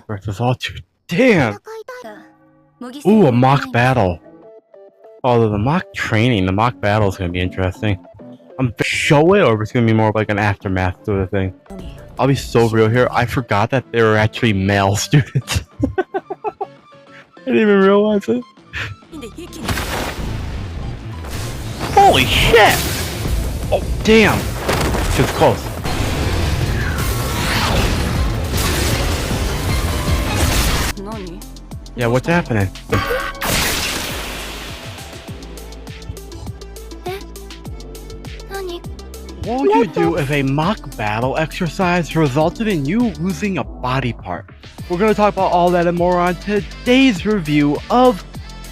Versus all two. Damn! Ooh, a mock battle. Although the mock training, the mock battle is gonna be interesting. Show it, or it's gonna be more of like an aftermath sort of thing. I'll be so real here. I forgot that they were actually male students. I didn't even realize it. Holy shit! Oh, damn! She was close. Yeah, what's happening? What would you do if a mock battle exercise resulted in you losing a body part? We're going to talk about all that and more on today's review of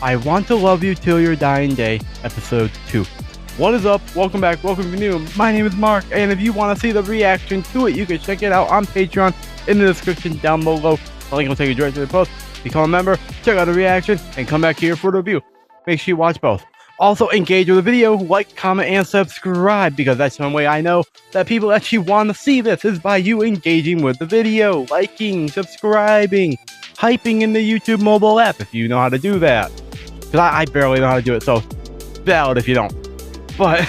I Want to Love You Till Your Dying Day, Episode 2. What is up? Welcome back. Welcome to new. My name is Mark, and if you want to see the reaction to it, you can check it out on Patreon in the description down below. The link will take you directly to the post. Become a member, check out the reaction, and come back here for the review. Make sure you watch both. Also, engage with the video, like, comment, and subscribe, because that's one way I know that people actually want to see this, is by you engaging with the video, liking, subscribing, hyping in the YouTube mobile app, if you know how to do that. Because I barely know how to do it, so valid if you don't. But,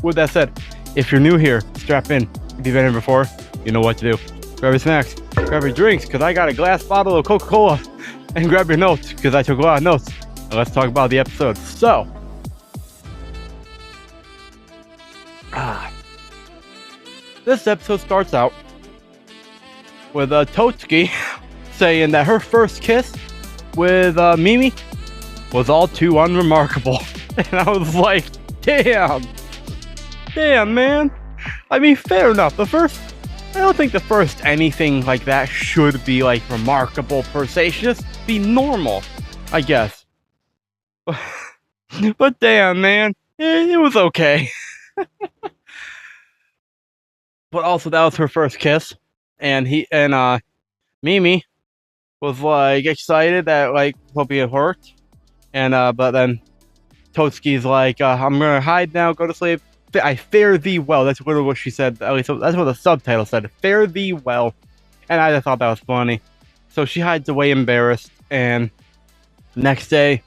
with that said, if you're new here, strap in. If you've been here before, you know what to do. Grab your snacks, grab your drinks, because I got a glass bottle of Coca-Cola, and grab your notes, because I took a lot of notes. Let's talk about the episode. So, this episode starts out with Totsuki saying that her first kiss with Mimi was all too unremarkable. And I was like, damn, man. I mean, fair enough. I don't think the first anything like that should be like remarkable per se. It should just be normal, I guess. But damn, man, it was okay. But also, that was her first kiss, and Mimi was like excited that like hope it worked, and but then Totsuki's like, I'm gonna hide now, go to sleep. I fare thee well. That's literally what she said. At least that's what the subtitle said. Fare thee well, and I just thought that was funny. So she hides away, embarrassed, and next day.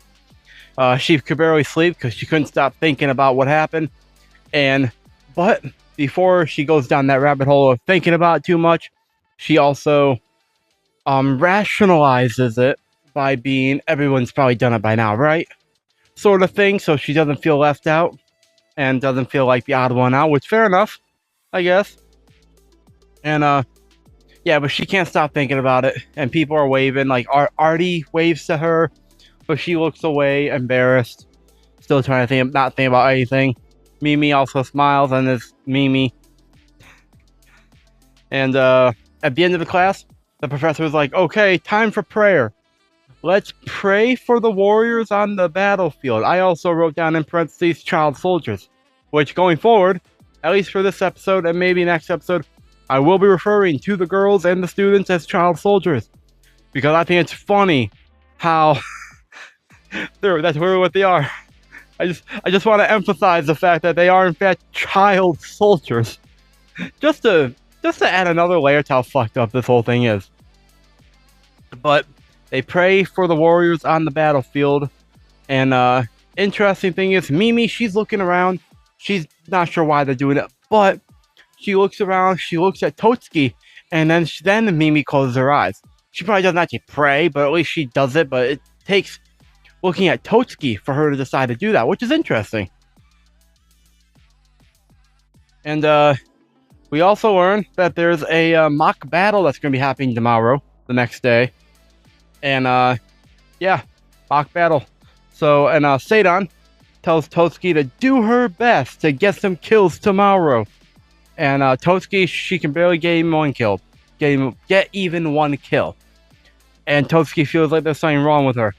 She could barely sleep because she couldn't stop thinking about what happened. But before she goes down that rabbit hole of thinking about it too much, she also rationalizes it by being, everyone's probably done it by now, right? Sort of thing, so she doesn't feel left out and doesn't feel like the odd one out, which fair enough, I guess. And yeah, but she can't stop thinking about it, and people are waving, like Artie waves to her. But she looks away, embarrassed, still trying to not think about anything. Mimi also smiles, and it's Mimi. And at the end of the class, the professor was like, okay, time for prayer. Let's pray for the warriors on the battlefield. I also wrote down in parentheses, child soldiers. Which, going forward, at least for this episode, and maybe next episode, I will be referring to the girls and the students as child soldiers. Because I think it's funny how... that's really what they are. I just want to emphasize the fact that they are in fact child soldiers. Just to add another layer to how fucked up this whole thing is. But they pray for the warriors on the battlefield. And interesting thing is, Mimi, she's looking around. She's not sure why they're doing it, but she looks around, she looks at Totsuki, and then Mimi closes her eyes. She probably doesn't actually pray, but at least she does it, but it takes looking at Totsuki for her to decide to do that, which is interesting. And we also learned that there's a mock battle that's going to be happening tomorrow, the next day. And yeah, mock battle. So, and Seidan tells Totsuki to do her best to get some kills tomorrow. And Totsuki, she can barely get even one kill. Get even one kill. And Totsuki feels like there's something wrong with her.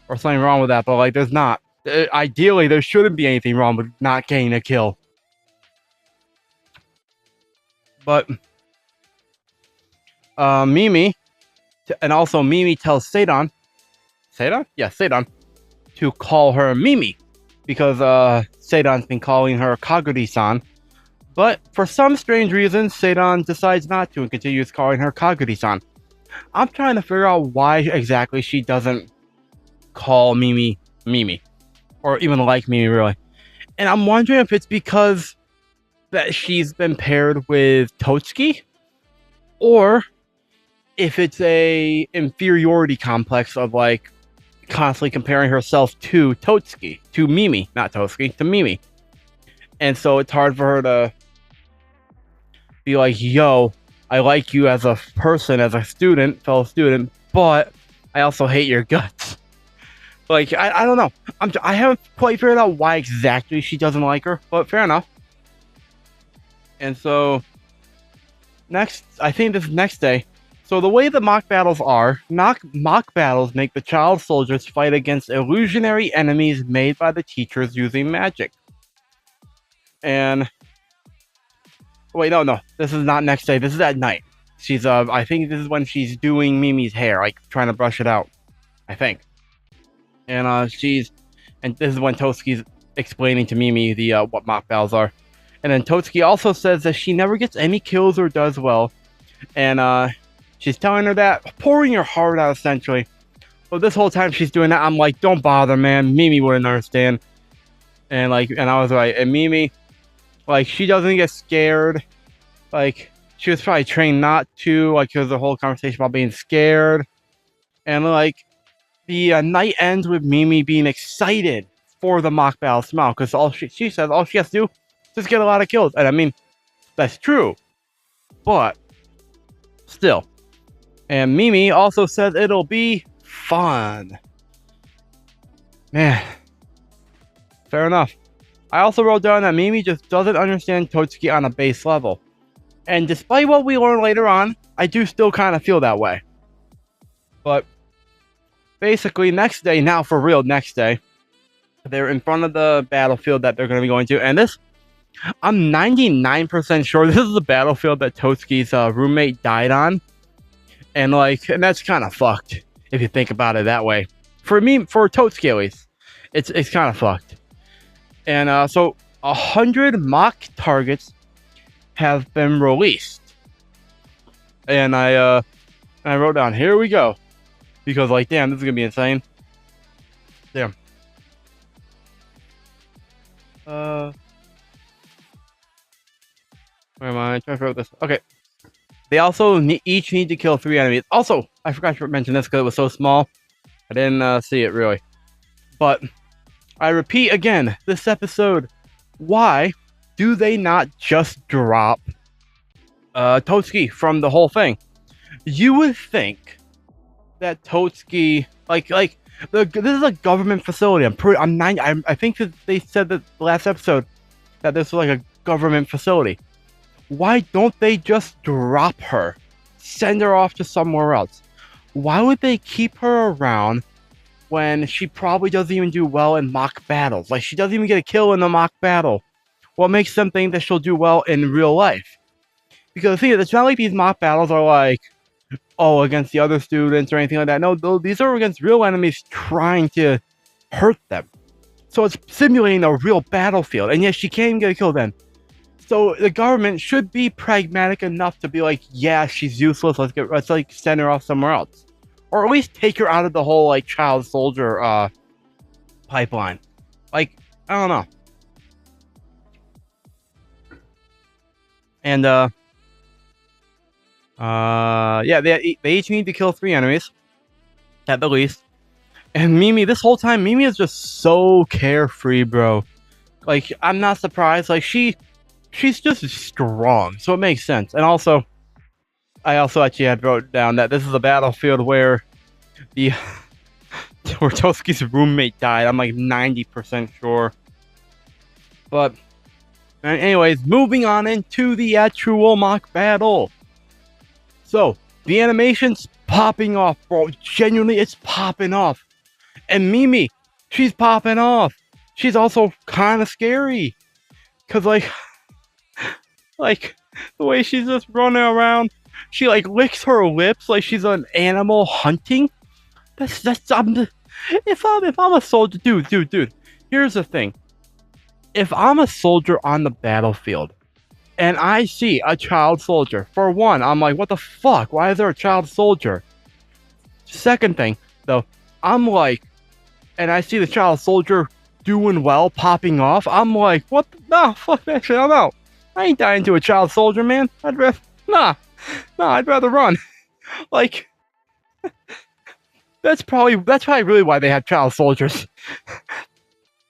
Or something wrong with that, but like there's not. Ideally, there shouldn't be anything wrong with not getting a kill. But Mimi, and also Mimi tells Seidan, yeah, Seidan, to call her Mimi, because Seidan's been calling her Kaguri-san. But for some strange reason, Seidan decides not to and continues calling her Kaguri-san. I'm trying to figure out why exactly she doesn't call Mimi Mimi, or even like Mimi, really. And I'm wondering if it's because that she's been paired with Totsuki, or if it's a inferiority complex of like constantly comparing herself to Totsuki, to Mimi, not Totsuki, to Mimi. And so it's hard for her to be like, yo, I like you as a person, as a student, fellow student, but I also hate your guts. Like, I don't know. I haven't quite figured out why exactly she doesn't like her, but fair enough. And so, I think this next day. So the way the mock battles are, mock battles make the child soldiers fight against illusionary enemies made by the teachers using magic. And wait, no, this is not next day. This is at night. She's I think this is when she's doing Mimi's hair, like trying to brush it out. I think. And and this is when Totsuki's explaining to Mimi the what mock battles are. And then Totsuki also says that she never gets any kills or does well. And she's telling her that, pouring her heart out essentially. But this whole time she's doing that, I'm like, don't bother, man. Mimi wouldn't understand. And I was right. And Mimi, like, she doesn't get scared. Like, she was probably trained not to. Like, there was a whole conversation about being scared. And like, the night ends with Mimi being excited for the mock battle smile, because she says all she has to do is just get a lot of kills. And I mean, that's true, but still. And Mimi also says it'll be fun. Man, fair enough. I also wrote down that Mimi just doesn't understand Totsuki on a base level. And despite what we learn later on, I do still kind of feel that way. But basically, next day, now for real, next day, they're in front of the battlefield that they're going to be going to. And this, I'm 99% sure this is the battlefield that Totsuki's roommate died on. And that's kind of fucked, if you think about it that way. For me, for Totsuki at least, it's kind of fucked. And so 100 mock targets have been released. And I wrote down, here we go. Because, like, damn, this is gonna be insane. Damn. Where am I? I'm trying to figure out this. Okay. They also each need to kill 3 enemies. Also, I forgot to mention this because it was so small. I didn't see it, really. But, I repeat again, this episode, why do they not just drop Totsuki from the whole thing? You would think that Totsuki, this is a government facility. I think that they said that the last episode that this was like a government facility. Why don't they just drop her, send her off to somewhere else? Why would they keep her around when she probably doesn't even do well in mock battles? Like, she doesn't even get a kill in the mock battle. What makes them think that she'll do well in real life? Because see, it's not like these mock battles are like, oh, against the other students or anything like that. No, these are against real enemies trying to hurt them. So it's simulating a real battlefield, and yet she can't even get a kill then. So the government should be pragmatic enough to be like, yeah, she's useless. Let's like send her off somewhere else, or at least take her out of the whole like child soldier pipeline. Like, I don't know. And yeah, they each need to kill 3 enemies at the least. And Mimi, this whole time, Mimi is just so carefree, bro. Like, I'm not surprised. Like, she's just strong, so it makes sense. And also, I also actually had wrote down that this is a battlefield where where Totsuki's roommate died. I'm like 90% sure. But anyways, moving on into the actual mock battle. So, the animation's popping off, bro. Genuinely, it's popping off. And Mimi, she's popping off. She's also kind of scary. Because, like, the way she's just running around, she, like, licks her lips like she's an animal hunting. If I'm a soldier, dude, here's the thing. If I'm a soldier on the battlefield, and I see a child soldier. For one, I'm like, what the fuck? Why is there a child soldier? Second thing, though, I'm like, and I see the child soldier doing well, popping off. I'm like, what? Nah, fuck that shit. I'm out. I ain't dying to a child soldier, man. Nah, I'd rather run. Like, that's probably really why they have child soldiers.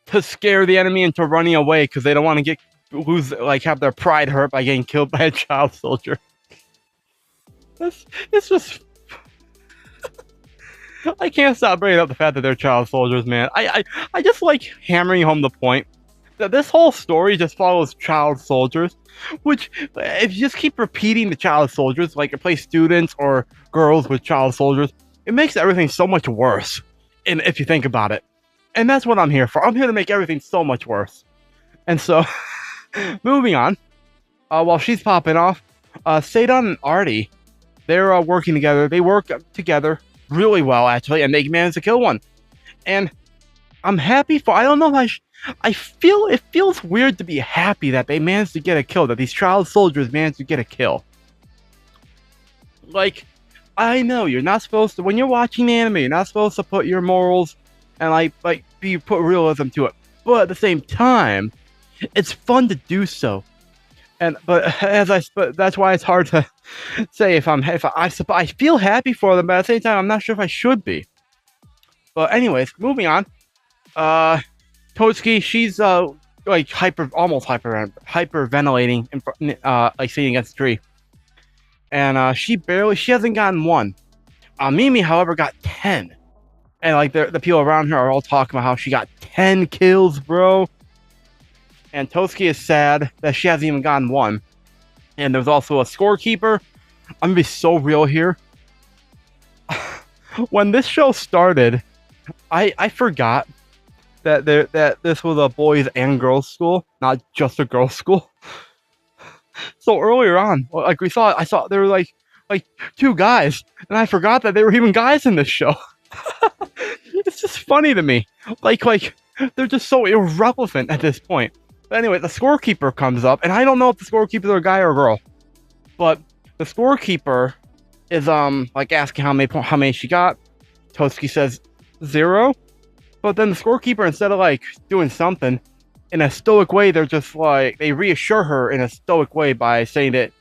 To scare the enemy into running away because they don't want to have their pride hurt by getting killed by a child soldier. It's just I can't stop bringing up the fact that they're child soldiers, man. I just like hammering home the point that this whole story just follows child soldiers, which if you just keep repeating the child soldiers, like replace students or girls with child soldiers, it makes everything so much worse. And if you think about it. And that's what I'm here for. I'm here to make everything so much worse. And so, moving on, while she's popping off, Seidon and Artie, they're working together. They work together really well, actually, and they manage to kill one. And I'm happy for. I don't know if I feel it feels weird to be happy that they managed to get a kill. That these child soldiers managed to get a kill. Like, I know you're not supposed to. When you're watching anime, you're not supposed to put your morals and put realism to it. But at the same time, it's fun to do so. But that's why it's hard to say I feel happy for them, but at the same time, I'm not sure if I should be. But anyways, moving on. Totsuki, she's almost hyperventilating, sitting against a tree, and she hasn't gotten one. Mimi, however, got 10. And the people around her are all talking about how she got 10 kills, bro. And Totsuki is sad that she hasn't even gotten one. And there's also a scorekeeper. I'm gonna be so real here. When this show started, I forgot that this was a boys and girls school, not just a girls school. So earlier on, I saw there were like two guys, and I forgot that there were even guys in this show. It's just funny to me. Like they're just so irrelevant at this point. But anyway, the scorekeeper comes up, and I don't know if the scorekeeper is a guy or a girl. But the scorekeeper is asking how many she got. Totsuki says 0. But then the scorekeeper, instead of doing something in a stoic way, they're just they reassure her in a stoic way by saying that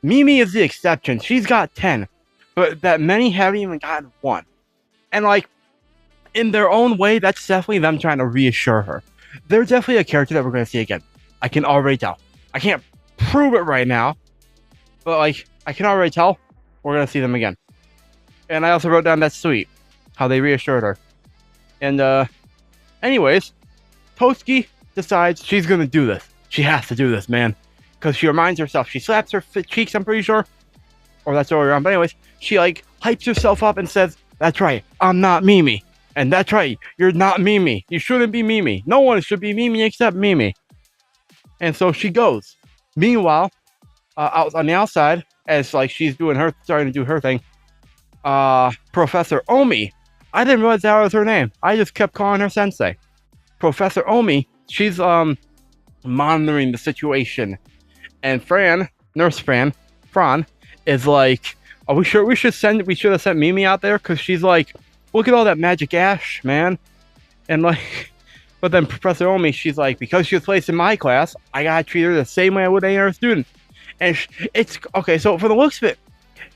Mimi is the exception. She's got 10, but that many haven't even gotten 1. And in their own way, that's definitely them trying to reassure her. They're definitely a character that we're going to see again. I can already tell. I can't prove it right now, but I can already tell we're going to see them again. And I also wrote down that's sweet, how they reassured her. And anyways, Totsuki decides she's going to do this. She has to do this, man. Because she reminds herself, she slaps her cheeks, I'm pretty sure. Or that's earlier on. But anyways, she hypes herself up and says, that's right, I'm not Mimi. And that's right, you're not Mimi. You shouldn't be Mimi. No one should be Mimi except Mimi. And so she goes. Meanwhile, out on the outside, as she's starting to do her thing, Professor Omi. I didn't realize that was her name. I just kept calling her Sensei. Professor Omi, she's monitoring the situation. And Nurse Fran, is are we sure we should have sent Mimi out there? Because she's look at all that magic ash, man. And but then Professor Omi, she's because she was placed in my class, I gotta treat her the same way I would any other student. And it's okay. So for the looks of it,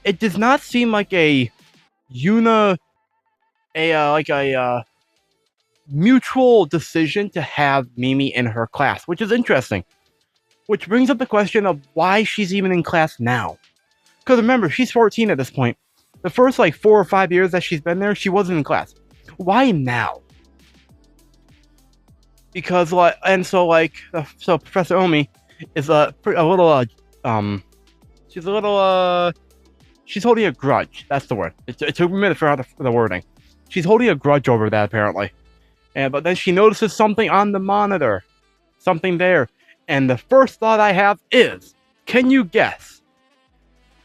it does not seem like a mutual decision to have Mimi in her class, which is interesting. Which brings up the question of why she's even in class now. Because remember, she's 14 at this point. The first 4 or 5 years that she's been there, she wasn't in class. Why now? Because so Professor Omi is she's holding a grudge. That's the word. It took a minute for the wording. She's holding a grudge over that apparently. But then she notices something on the monitor. Something there. And the first thought I have is, can you guess?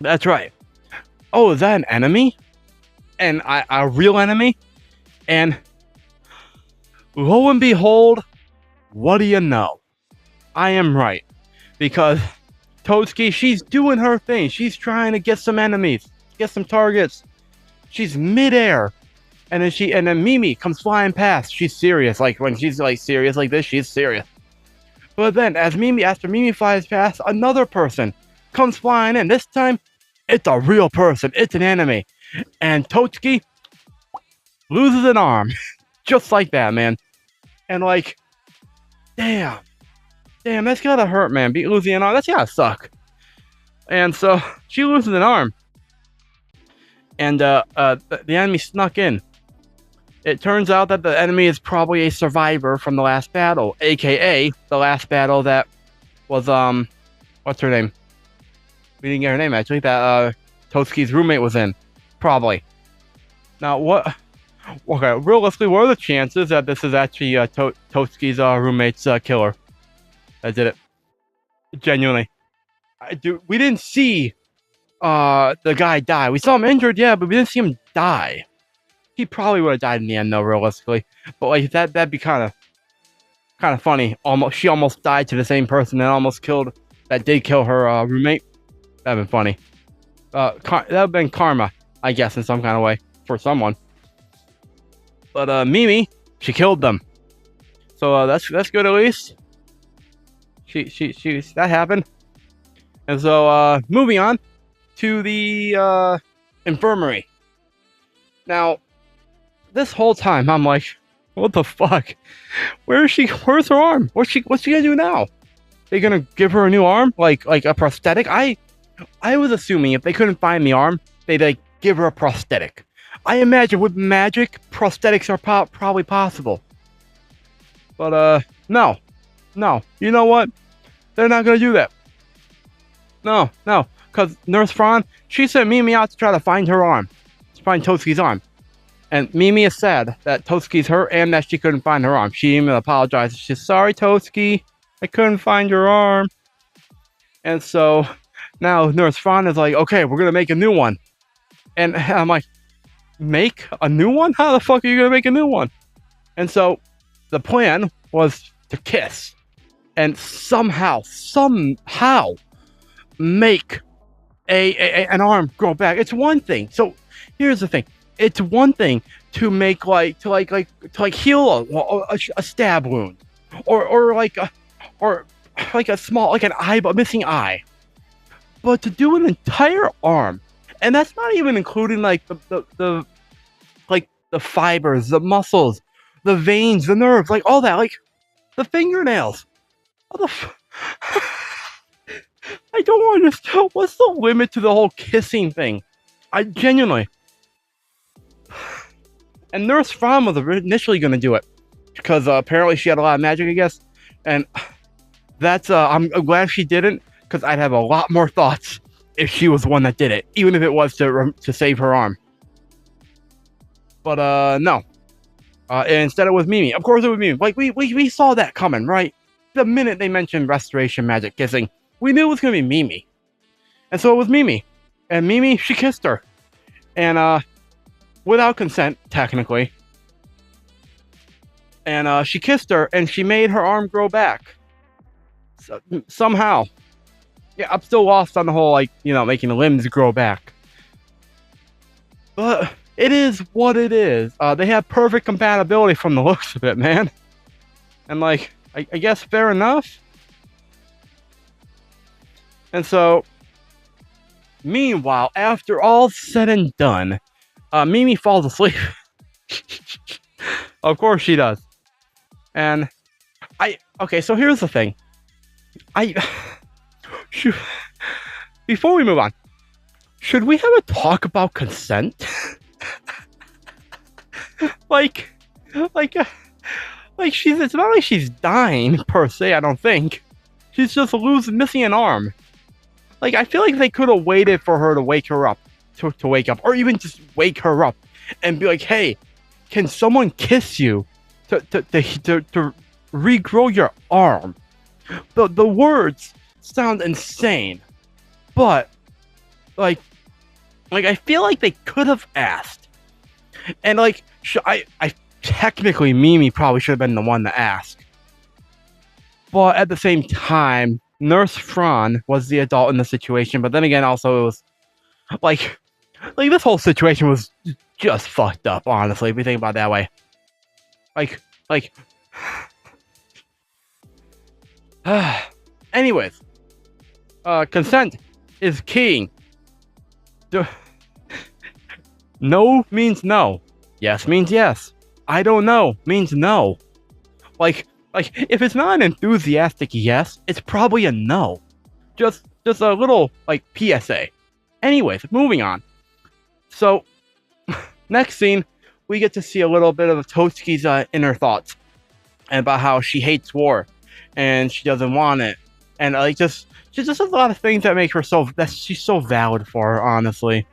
That's right. Oh, is that an enemy? And a real enemy? And lo and behold, what do you know? I am right. Because Totsuki, she's doing her thing. She's trying to get some enemies, get some targets. She's midair. And then Mimi comes flying past. She's serious. Like when she's like serious like this, she's serious. But then after Mimi flies past, another person comes flying in. This time, it's a real person. It's an enemy. And Totsuki loses an arm. Just like that, man. And like, damn, that's gotta hurt, man. Losing an arm, that's gotta suck. And so she loses an arm. And the enemy snuck in. It turns out that the enemy is probably a survivor from the last battle, aka the last battle that was what's her name? We didn't get her name actually. That Totsuki's roommate was in, probably. Now what? Okay, realistically, what are the chances that this is actually Totsuki's roommate's killer that did it? Genuinely, we didn't see the guy die. We saw him injured, yeah, but we didn't see him die. He probably would have died in the end, though, realistically. But like that'd be kind of funny. She almost died to the same person that did kill her roommate. That'd been funny. That'd been karma, I guess, in some kind of way for someone. But Mimi, she killed them. So that's good at least. She that happened. And so moving on to the infirmary. Now, this whole time I'm like, what the fuck? Where's her arm? What's she gonna do now? They gonna give her a new arm? Like a prosthetic? I was assuming if they couldn't find the arm, they'd like give her a prosthetic. I imagine with magic, prosthetics are probably possible. But no. You know what? They're not gonna do that. No. Because Nurse Fran, she sent Mimi out to try to find her arm. To find Totsuki's arm. And Mimi is sad that Totsuki's hurt and that she couldn't find her arm. She even apologized. She's sorry, Totsuki. I couldn't find your arm. And so now Nurse Fran is like, okay, we're gonna make a new one. And I'm like, make a new one? How the fuck are you gonna make a new one? And so the plan was to kiss and somehow make an arm grow back. It's one thing. So here's the thing. It's one thing to make to heal a stab wound, or like a small a missing eye, but to do an entire arm, and that's not even including like the fibers, the muscles, the veins, the nerves, like all that, like the fingernails. What the I don't understand. What's the limit to the whole kissing thing? I genuinely. And Nurse Fran was initially going to do it because apparently she had a lot of magic, I guess. And that's I'm glad she didn't, because I'd have a lot more thoughts if she was the one that did it, even if it was to save her arm. But no. And instead it was Mimi. Of course it was Mimi. Like we saw that coming, right? The minute they mentioned restoration magic kissing, we knew it was going to be Mimi. And so it was Mimi. And Mimi, she kissed her. And without consent, technically. And she kissed her, and she made her arm grow back. So, somehow. Yeah, I'm still lost on the whole, making the limbs grow back. But it is what it is. They have perfect compatibility from the looks of it, man. And, I guess fair enough. And so, meanwhile, after all said and done, Mimi falls asleep. Of course she does. And okay, so here's the thing. Before we move on, should we have a talk about consent? It's not like she's dying per se, I don't think. She's just missing an arm. I feel like they could have waited for her to wake her up. To wake up, or even just wake her up and be like, hey, can someone kiss you to regrow your arm? The words sound insane, but I feel like they could have asked. And I technically Mimi probably should have been the one to ask, but at the same time, Nurse Fran was the adult in the situation, but then again, also it was like this whole situation was just fucked up. Honestly, if you think about it that way, like. Anyways, consent is king. No means no. Yes means yes. I don't know means no. Like if it's not an enthusiastic yes, it's probably a no. Just a little like PSA. Anyways, moving on. So next scene, we get to see a little bit of Totsuki's inner thoughts and about how she hates war and she doesn't want it, and like just a lot of things that make her she's so valid for, honestly.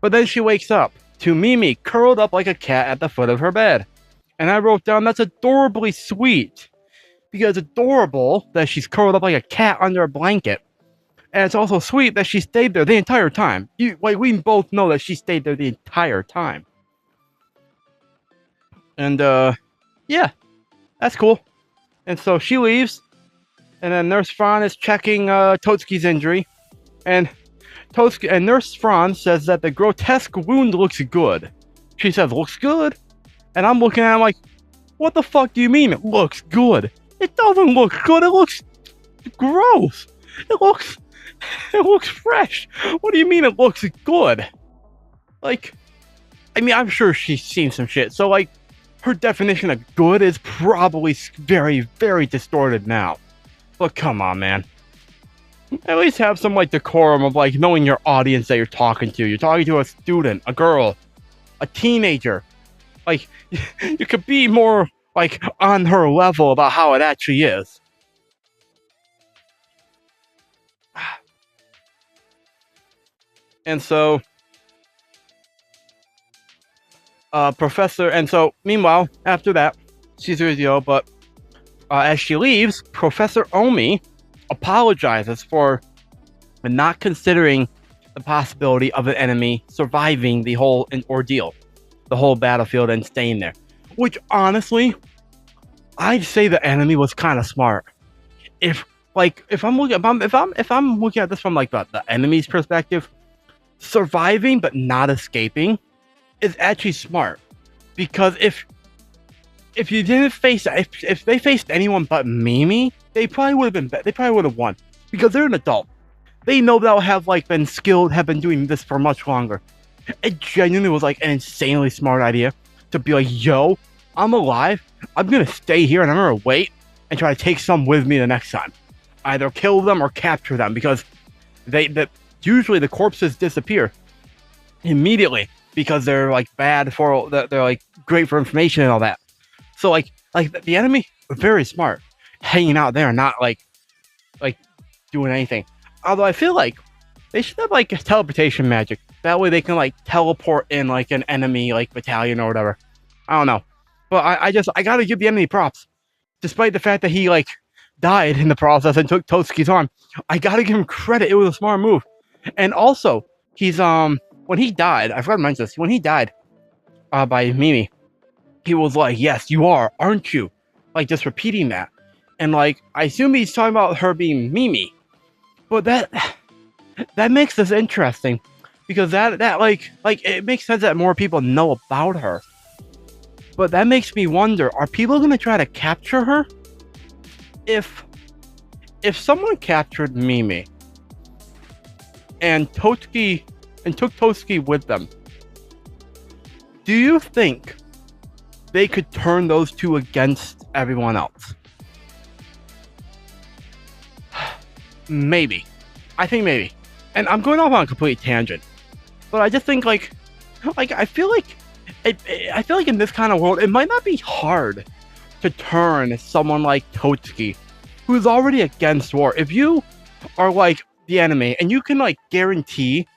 But then she wakes up to Mimi curled up like a cat at the foot of her bed. And I wrote down that's adorably sweet. Because adorable that she's curled up like a cat under a blanket. And it's also sweet that she stayed there the entire time. We both know that she stayed there the entire time. And yeah, that's cool. And so she leaves. And then Nurse Fran is checking Totsuki's injury. And Nurse Fran says that the grotesque wound looks good. She says, looks good? And I'm looking at him like, what the fuck do you mean it looks good? It doesn't look good, it looks gross. It looks fresh. What do you mean it looks good? Like, I mean, I'm sure she's seen some shit. So, like, her definition of good is probably very, very distorted now. But come on, man. At least have some, like, decorum of, like, knowing your audience that you're talking to. You're talking to a student, a girl, a teenager. Like, you could be more, like, on her level about how it actually is. And so, meanwhile, after that, she's with you, but as she leaves, Professor Omi apologizes for not considering the possibility of an enemy surviving the whole ordeal, the whole battlefield, and staying there. Which, honestly, I'd say the enemy was kind of smart. If I'm looking at this from like the enemy's perspective, surviving but not escaping is actually smart, because if you didn't face if they faced anyone but Mimi, they probably would have won, because they're an adult. They know they'll have been doing this for much longer. It genuinely was like an insanely smart idea to be like, yo, I'm alive, I'm gonna stay here and I'm gonna wait and try to take some with me the next time. Either kill them or capture them, because usually the corpses disappear immediately because they're like bad for they're like great for information and all that. So like the enemy, very smart, hanging out there, not like doing anything. Although I feel like they should have like teleportation magic. That way they can like teleport in like an enemy like battalion or whatever. I don't know, but I gotta give the enemy props, despite the fact that he like died in the process and took Totsuki's arm. I gotta give him credit. It was a smart move. And also, he's when he died, I forgot to mention this. When he died, by Mimi, he was like, "Yes, you are, aren't you?" Like just repeating that, and like I assume he's talking about her being Mimi, but that makes this interesting, because that like it makes sense that more people know about her. But that makes me wonder: are people gonna try to capture her? If someone captured Mimi and took Totsuki with them, do you think they could turn those two against everyone else? Maybe. I think maybe. And I'm going off on a complete tangent, but I just think like I feel like in this kind of world, it might not be hard to turn someone like Totsuki, who's already against war. If you are like the enemy and you can like guarantee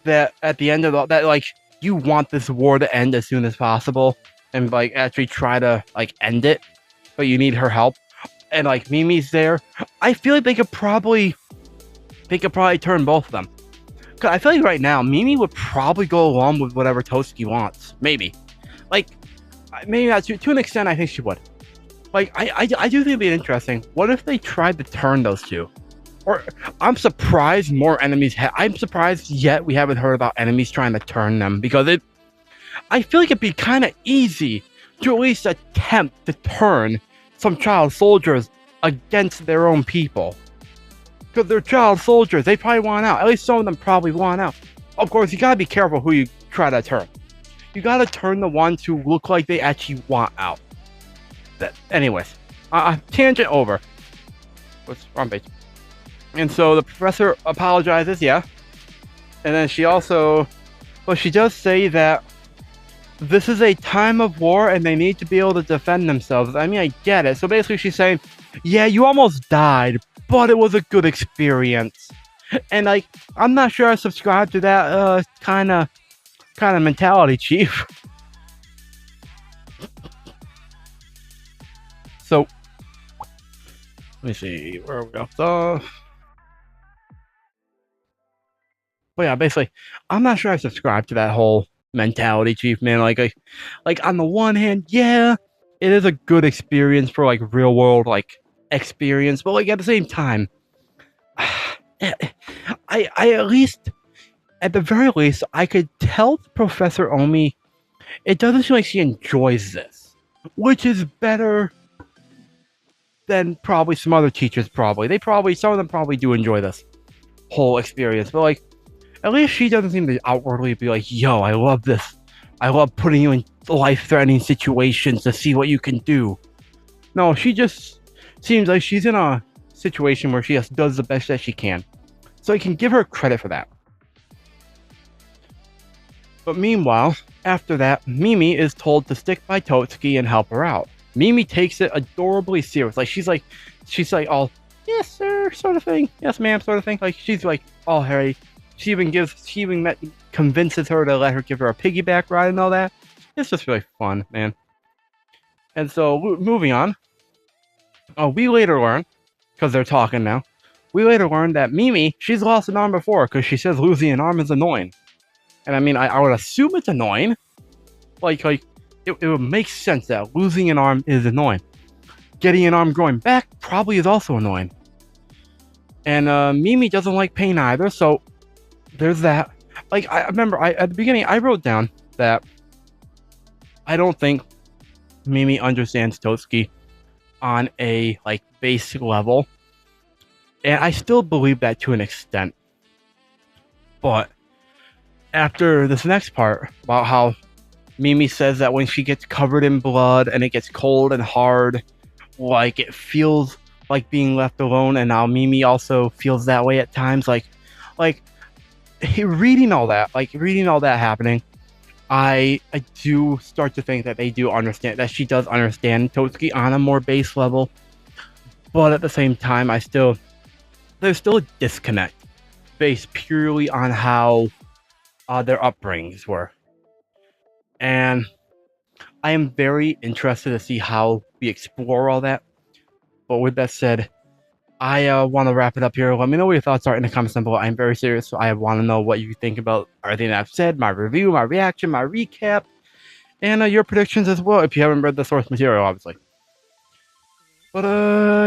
that at the end of that, like you want this war to end as soon as possible and like actually try to like end it, but you need her help, and like Mimi's there, I feel like they could probably turn both of them. Cause I feel like right now Mimi would probably go along with whatever Totsuki wants. Maybe not to an extent. I think she would. Like I do think it'd be interesting. What if they tried to turn those two? Or I'm surprised more enemies. I'm surprised yet we haven't heard about enemies trying to turn them, because I feel like it'd be kind of easy to at least attempt to turn some child soldiers against their own people. Because they're child soldiers, they probably want out. At least some of them probably want out. Of course, you gotta be careful who you try to turn. You gotta turn the ones who look like they actually want out. Anyways, tangent over. What's wrong page? And so the professor apologizes, yeah. And then she also, well, she does say that this is a time of war and they need to be able to defend themselves. I mean, I get it. So basically she's saying, yeah, you almost died, but it was a good experience. And like, I'm not sure I subscribe to that kind of mentality, Chief. So, let me see where we left off. But yeah, basically, I'm not sure I subscribe to that whole mentality, Chief, man. Like on the one hand, yeah, it is a good experience for like real world like experience, but like at the same time, I at least, at the very least, I could tell Professor Omi it doesn't seem like she enjoys this, which is better than probably some other teachers. Some of them probably do enjoy this whole experience, but like, at least she doesn't seem to outwardly be like, yo, I love this. I love putting you in life-threatening situations to see what you can do. No, she just seems like she's in a situation where she just does the best that she can. So I can give her credit for that. But meanwhile, after that, Mimi is told to stick by Totsuki and help her out. Mimi takes it adorably serious. Like, she's like all, yes, sir, sort of thing. Yes, ma'am, sort of thing. Like, she's like all hairy. She even convinces her to let her give her a piggyback ride and all that. It's just really fun, man. And so, moving on. We later learn, because they're talking now, we later learn that Mimi, she's lost an arm before, because she says losing an arm is annoying. And I mean, I would assume it's annoying. Like it would make sense that losing an arm is annoying. Getting an arm growing back probably is also annoying. And Mimi doesn't like pain either, so there's that. Like, I remember at the beginning I wrote down that I don't think Mimi understands Totsuki on a like basic level, and I still believe that to an extent. But after this next part about how Mimi says that when she gets covered in blood and it gets cold and hard, like it feels like being left alone, and now Mimi also feels that way at times, like reading all that happening, I do start to think that they do understand, that she does understand Totsuki on a more base level. But at the same time, there's still a disconnect based purely on how their upbringings were. And I am very interested to see how we explore all that. But with that said, I want to wrap it up here. Let me know what your thoughts are in the comments down below. I'm very serious, so I want to know what you think about everything that I've said, my review, my reaction, my recap, and your predictions as well, if you haven't read the source material, obviously. But,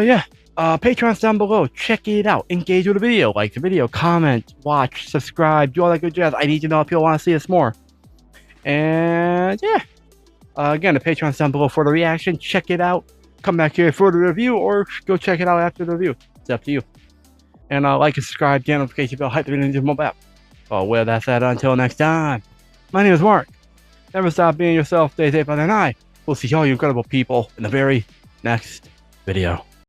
yeah. Patreon's down below. Check it out. Engage with the video. Like the video. Comment. Watch. Subscribe. Do all that good jazz. I need to know if people want to see us more. And, yeah. Again, the Patreon's down below for the reaction. Check it out. Come back here for the review, or go check it out after the review. It's up to you. And like and subscribe, get notification bell, hype the video into the mobile app. Well, with that said, until next time, my name is Mark. Never stop being yourself, stay safe, and I will see all you incredible people in the very next video.